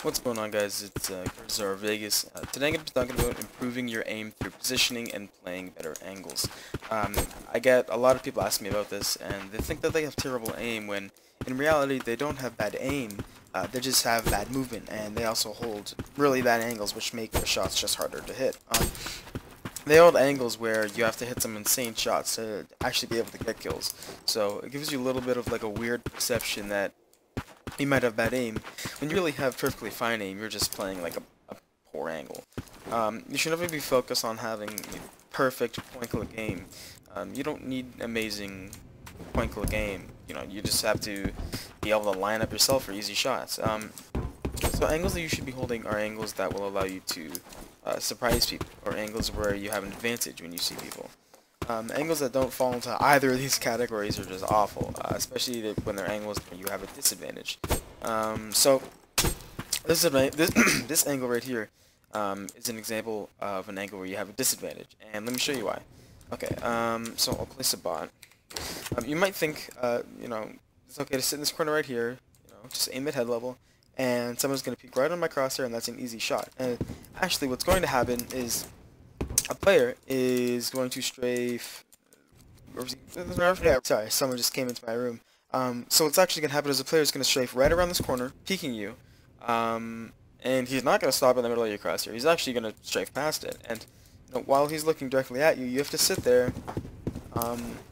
What's going on, guys? It's Cursor Vegas. Today I'm going to be talking about improving your aim through positioning and playing better angles. I get a lot of people ask me about this, and they think that they have terrible aim when in reality they don't have bad aim. They just have bad movement, and they also hold really bad angles, which make their shots just harder to hit. They hold angles where you have to hit some insane shots to actually be able to get kills. So it gives you a little bit of like a weird perception that you might have bad aim. When you really have perfectly fine aim, you're just playing like a poor angle. You should never be focused on having perfect point-click aim. You don't need amazing point-click aim. You know, you just have to be able to line up yourself for easy shots. So angles that you should be holding are angles that will allow you to surprise people, or angles where you have an advantage when you see people. Angles that don't fall into either of these categories are just awful, especially when they're angles where you have a disadvantage. So this angle right here is an example of an angle where you have a disadvantage, and let me show you why. Okay, so I'll place a bot. You might think, you know, it's okay to sit in this corner right here, you know, just aim at head level, and someone's going to peek right on my crosshair, and that's an easy shot. And actually, what's going to happen is a player is going to strafe. Sorry, someone just came into my room. So what's actually going to happen is a player is going to strafe right around this corner, peeking you, and he's not going to stop in the middle of your crosshair. He's actually going to strafe past it, and you know, while he's looking directly at you, you have to sit there.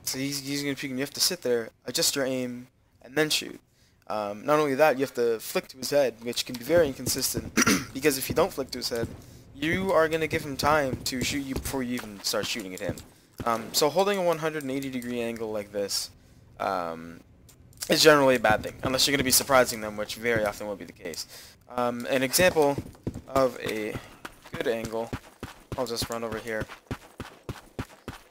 So he's going to peek, and you have to sit there, adjust your aim, and then shoot. Not only that, you have to flick to his head, which can be very inconsistent, because if you don't flick to his head, you are going to give him time to shoot you before you even start shooting at him. So holding a 180-degree angle like this is generally a bad thing, unless you're going to be surprising them, which very often will be the case. An example of a good angle, I'll just run over here.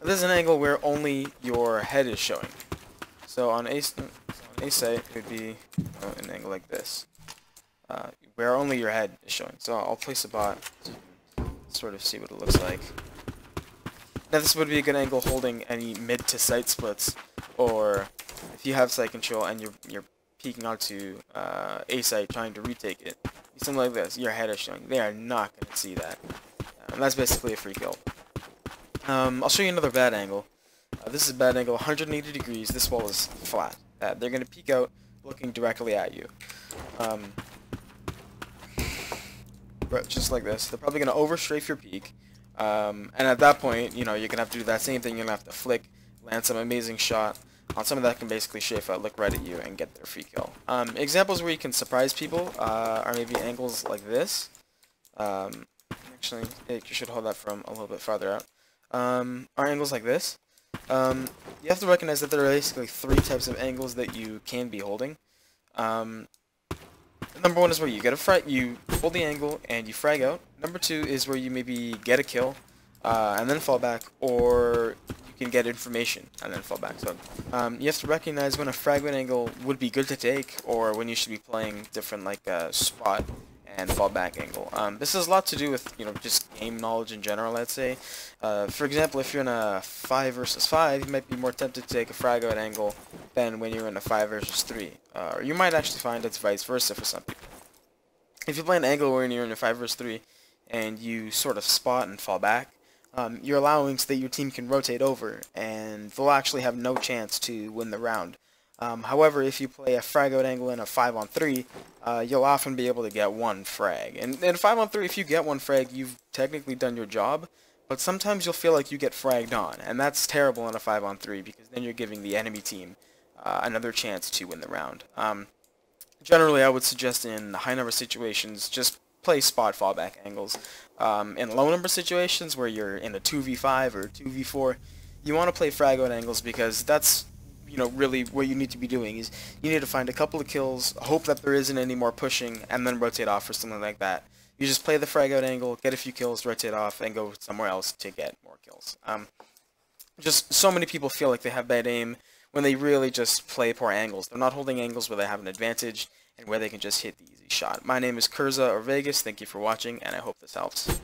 This is an angle where only your head is showing. So on a site, it would be an angle like this, where only your head is showing. So I'll place a bot so you can sort of see what it looks like. Now this would be a good angle holding any mid to site splits, or if you have site control and you're peeking onto a site trying to retake it, something like this. Your head is showing. They are not going to see that, and that's basically a free kill. I'll show you another bad angle. This is a bad angle, 180 degrees. This wall is flat. They're going to peek out looking directly at you. Just like this. They're probably going to overstrafe your peak. And at that point, you know, you're going to have to do that same thing. You're going to have to flick, land some amazing shot on someone that can basically strafe out, look right at you, and get their free kill. Examples where you can surprise people are maybe angles like this. Actually, you should hold that from a little bit farther out. Are angles like this. You have to recognize that there are basically three types of angles that you can be holding. Number one is where you get you hold the angle and you frag out. Number two is where you maybe get a kill and then fall back, or you can get information and then fall back. So you have to recognize when a fragment angle would be good to take, or when you should be playing different like spot and fallback angle. This has a lot to do with, you know, just game knowledge in general, I'd say. For example, if you're in a 5 versus 5, you might be more tempted to take a frag out angle than when you're in a 5 versus 3. Or you might actually find it's vice versa for some people. If you play an angle where you're in a 5 versus 3 and you sort of spot and fall back, you're allowing so that your team can rotate over and they'll actually have no chance to win the round. However, if you play a frag out angle in a 5-on-3, you'll often be able to get one frag. And in 5-on-3, if you get one frag, you've technically done your job, but sometimes you'll feel like you get fragged on, and that's terrible in a 5-on-3 because then you're giving the enemy team another chance to win the round. Generally, I would suggest in high number situations, just play spot fallback angles. In low number situations where you're in a 2v5 or 2v4, you want to play frag out angles because that's, you know, really what you need to be doing is you need to find a couple of kills, hope that there isn't any more pushing, and then rotate off or something like that. You just play the frag out angle, get a few kills, rotate off, and go somewhere else to get more kills. Just so many people feel like they have bad aim when they really just play poor angles. They're not holding angles where they have an advantage and where they can just hit the easy shot. My name is Curza or Vegas. Thank you for watching, and I hope this helps.